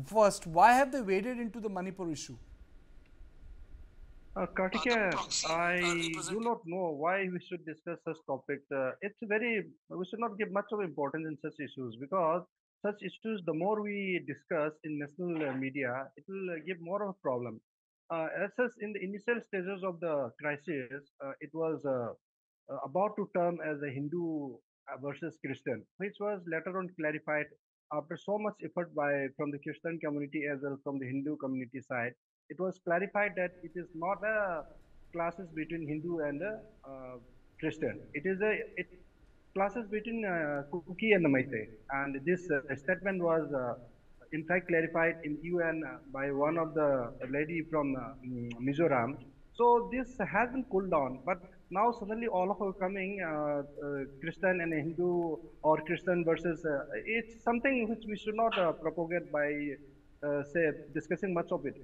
First, why have they waded into the Manipur issue? Kartikeya, I do not know why we should discuss such topics. We should not give much of importance in such issues because such issues, the more we discuss in national media, it will give more of a problem. As such, in the initial stages of the crisis, it was about to term as a Hindu versus Christian, which was later on clarified after so much effort from the Christian community as well from the Hindu community side. It was clarified that it is not a classes between Hindu and Christian. It classes between Kuki and the Meitei, and this statement was in fact clarified in UN by one of the lady from Mizoram. So this has been cooled down, but now suddenly all of are coming Christian and Hindu or Christian versus it's something which we should not propagate by say discussing much of it.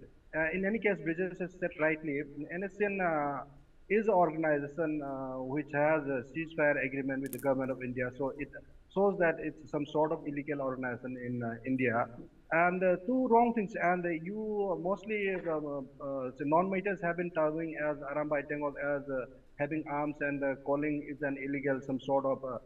In any case, Bridges has said rightly, NSCN is an organization which has a ceasefire agreement with the government of India. So it shows that it's some sort of illegal organization in India. And two wrong things. And you mostly the non-Meiteis have been targeting as Arambai Tenggol as having arms and calling it an illegal some sort of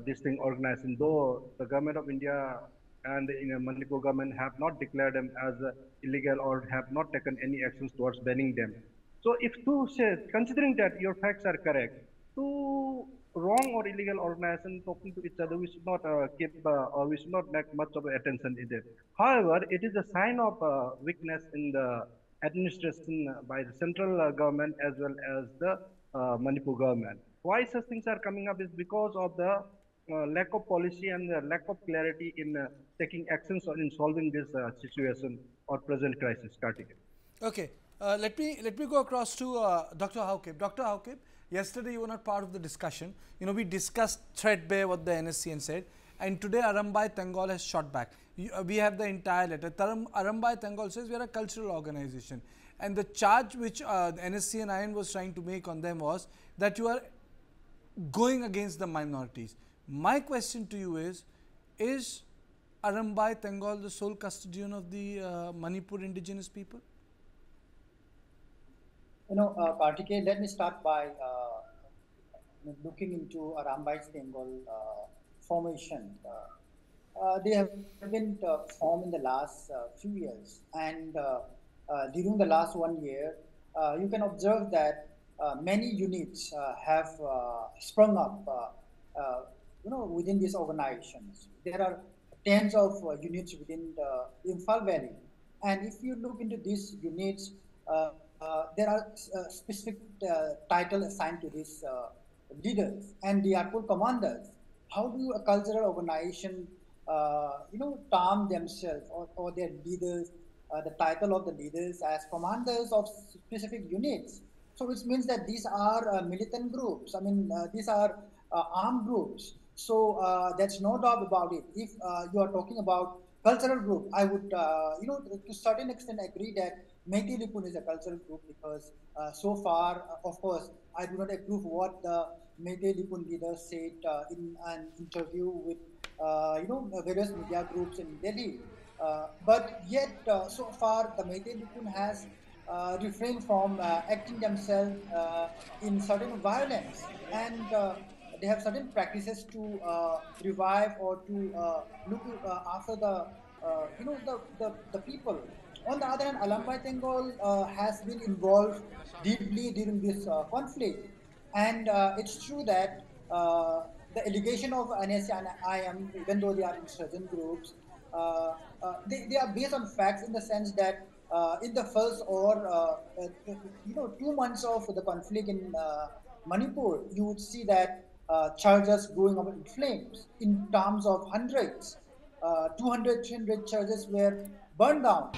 this thing organization. Though the government of India and the Manipur government have not declared them as illegal or have not taken any actions towards banning them. So if two say, considering that your facts are correct, two wrong or illegal organizations talking to each other, we should not keep or we should not make much of attention in it. However, it is a sign of weakness in the administration by the central government as well as the Manipur government. Why such things are coming up is because of the lack of policy and the lack of clarity in taking actions or in solving this situation or present crisis. Kartik. Okay, let me go across to Dr. Haukip. Dr. Haukip, yesterday you were not part of the discussion. We discussed threadbare what the NSCN said, and today Arambai Tenggol has shot back. We have the entire letter. Arambai Tenggol says we are a cultural organization, and the charge which the NSCN-IM was trying to make on them was that you are going against the minorities. My question to you is Arambai Tenggol the sole custodian of the Manipur indigenous people? Kartikeya, let me start by looking into Arambai Tenggol formation. They have been formed in the last few years, and during the last 1 year, you can observe that many units have sprung up, within these organizations. There are tens of units within the Imphal Valley, and if you look into these units, there are specific title assigned to these leaders, and they are called commanders. How do a cultural organization, term themselves or their leaders, the title of the leaders as commanders of specific units? So which means that these are militant groups. I mean, these are armed groups. So there's no doubt about it. If you are talking about cultural group, I would, to certain extent agree that Meiteis Lipun is a cultural group because so far, of course, I do not approve what the Meiteis Lipun leader said in an interview with, various media groups in Delhi. But yet, so far, the Meiteis Lipun has refrained from acting themselves in certain violence, and they have certain practices to revive or to look after the the people. On the other hand, Alambai Tenggol has been involved deeply during this conflict, and it's true that the allegation of NSCN-IM, even though they are insurgent groups, they are based on facts in the sense that in the first or 2 months of the conflict in Manipur, you would see that charges going up in flames in terms of hundreds. 200, 300 churches were burned down.